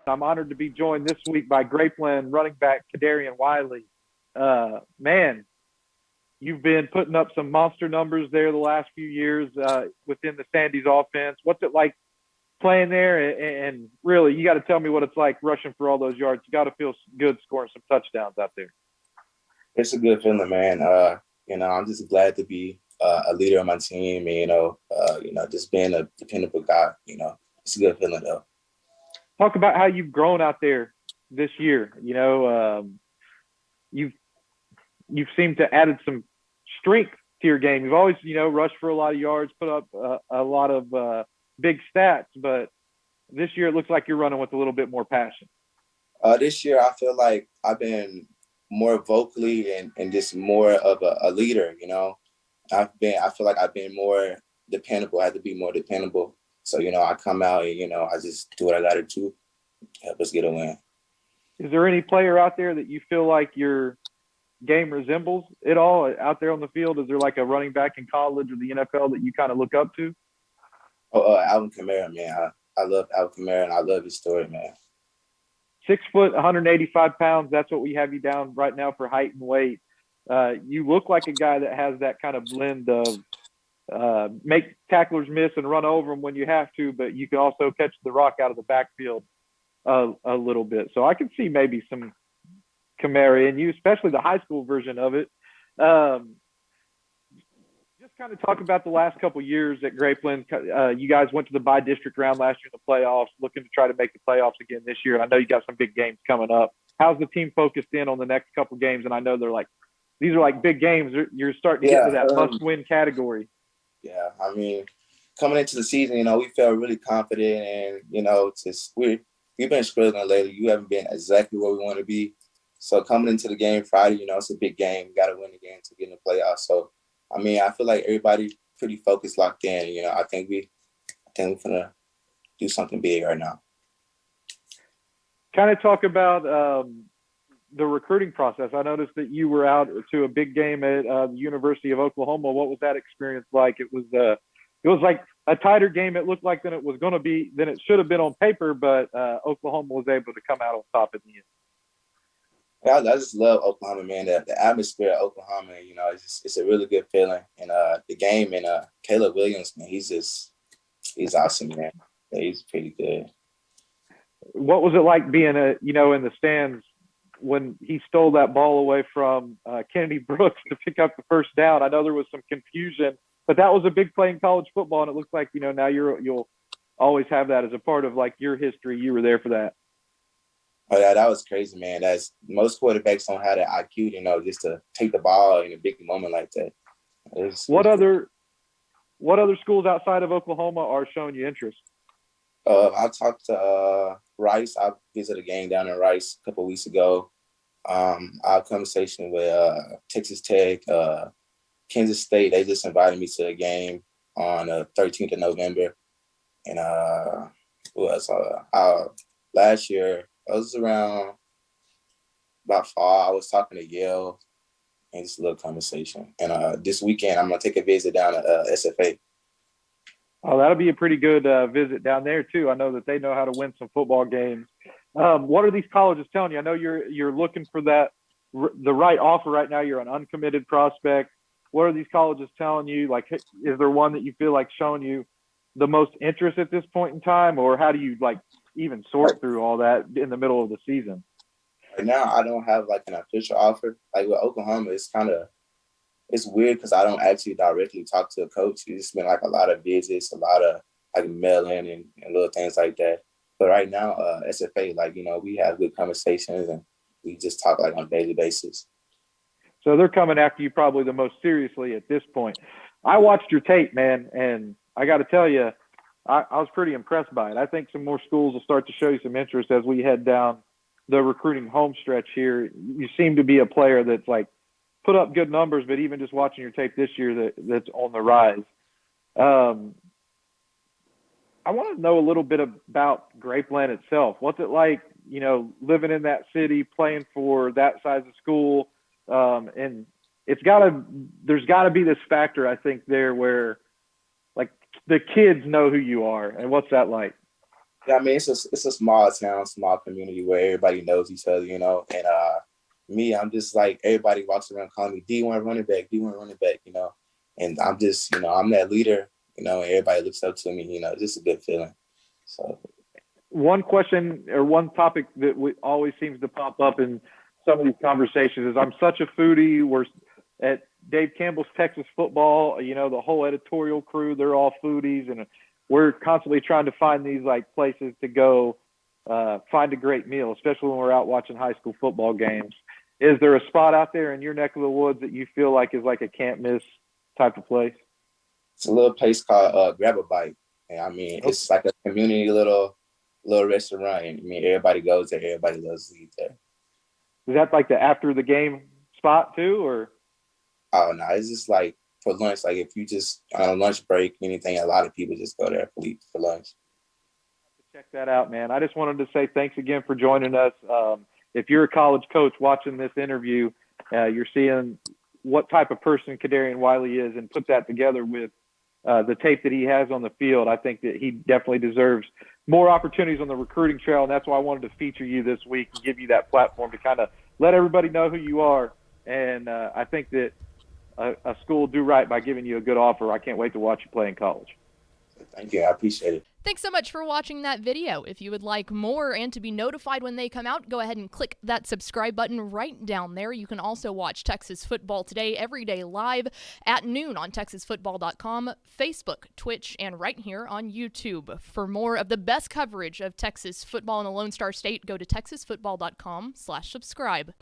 I'm honored to be joined this week by Grapeland running back Cadarian Wiley. Man, you've been putting up some monster numbers there the last few years within the Sandy's offense. What's it like playing there? And really, you got to tell me what it's like rushing for all those yards. You got to feel good scoring some touchdowns out there. It's a good feeling, man. I'm just glad to be a leader of my team. And, just being a dependable guy. It's a good feeling though. Talk about how you've grown out there this year. You've seemed to added some strength to your game. You've always, rushed for a lot of yards, put up a lot of big stats, but this year it looks like you're running with a little bit more passion. This year I feel like I've been more vocally and just more of a leader. I feel like I've been more dependable. I have to be more dependable. So, I come out and, I just do what I got to do, help us get a win. Is there any player out there that you feel like your game resembles at all out there on the field? Is there like a running back in college or the NFL that you kind of look up to? Alvin Kamara, man. I love Alvin Kamara, and I love his story, man. 6 foot, 185 pounds. That's what we have you down right now for height and weight. You look like a guy that has that kind of blend of make tacklers miss and run over them when you have to, but you can also catch the rock out of the backfield a little bit. So I can see maybe some Kamara in you, especially the high school version of it. Just kind of talk about the last couple of years at Grapeland. You guys went to the bi-district round last year in the playoffs, looking to try to make the playoffs again this year. And I know you got some big games coming up. How's the team focused in on the next couple of games? And I know these are like big games. You're starting to get to that must-win category. Yeah, I mean, coming into the season, we felt really confident, and we've been struggling lately. You haven't been exactly where we want to be. So coming into the game Friday, it's a big game. We got to win the game to get in the playoffs. So, I feel like everybody pretty focused, locked in. I think we're gonna do something big right now. Kind of talk about the recruiting process. I noticed that you were out to a big game at the University of Oklahoma. What was that experience like? It was like a tighter game. It looked like than it should have been on paper, but Oklahoma was able to come out on top in the end. I just love Oklahoma, man. The atmosphere at Oklahoma, it's a really good feeling. And the game, and Caleb Williams, man, he's awesome, man. Yeah, he's pretty good. What was it like being in the stands when he stole that ball away from Kennedy Brooks to pick up the first down? I know there was some confusion, but that was a big play in college football, and it looks like now you'll always have that as a part of like your history. You were there for that. Oh yeah, that was crazy, man. That's most quarterbacks don't have that IQ, just to take the ball in a big moment like that. What other schools outside of Oklahoma are showing you interest? I talked to Rice. I visited a game down in Rice a couple of weeks ago. I had a conversation with Texas Tech, Kansas State. They just invited me to a game on the 13th of November. And last year, I was around about fall. I was talking to Yale and just a little conversation. And this weekend, I'm going to take a visit down to SFA. Oh, that'll be a pretty good visit down there, too. I know that they know how to win some football games. What are these colleges telling you? I know you're looking for the right offer right now. You're an uncommitted prospect. What are these colleges telling you? Like, is there one that you feel like showing you the most interest at this point in time? Or how do you, even sort through all that in the middle of the season? Right now, I don't have, an official offer. Like, with Oklahoma, it's weird because I don't actually directly talk to a coach. It's been a lot of visits, a lot of mail-in and little things like that. But right now, SFA, we have good conversations and we just talk on a daily basis. So they're coming after you probably the most seriously at this point. I watched your tape, man, and I got to tell you, I was pretty impressed by it. I think some more schools will start to show you some interest as we head down the recruiting home stretch here. You seem to be a player that's put up good numbers, but even just watching your tape this year, that's on the rise. I want to know a little bit about Grapeland itself. What's it like, living in that city, playing for that size of school? And there's got to be this factor, I think, there where the kids know who you are. And what's that like? Yeah, I mean, it's a small town, small community where everybody knows each other, you know. And me, I'm just like everybody walks around calling me D1 running back, D1 running back, you know. And I'm just, you know, I'm that leader, you know, and everybody looks up to me, you know. It's just a good feeling. So One question or one topic that always seems to pop up in some of these conversations is I'm such a foodie. We're at Dave Campbell's Texas Football, you know, the whole editorial crew, they're all foodies, and we're constantly trying to find these like places to go find a great meal, especially when we're out watching high school football games. Is there a spot out there in your neck of the woods that you feel like is like a can't miss type of place? it's a little place called Grab a Bite. And I mean, it's like a community little restaurant. And I mean, everybody goes there. Everybody loves to eat there. Is that like the after the game spot too, or? Oh no, it's just like for lunch. Like if you just on a lunch break, anything, a lot of people just go there for lunch. Check that out, man. I just wanted to say thanks again for joining us. If you're a college coach watching this interview, you're seeing what type of person Cadarian Wiley is, and put that together with the tape that he has on the field. I think that he definitely deserves more opportunities on the recruiting trail, and that's why I wanted to feature you this week and give you that platform to kind of let everybody know who you are. And I think that a school will do right by giving you a good offer. I can't wait to watch you play in college. Thank you. I appreciate it. Thanks so much for watching that video. If you would like more and to be notified when they come out, go ahead and click that subscribe button right down there. You can also watch Texas Football Today every day live at noon on TexasFootball.com, Facebook, Twitch, and right here on YouTube. For more of the best coverage of Texas football in the Lone Star State, go to TexasFootball.com/subscribe.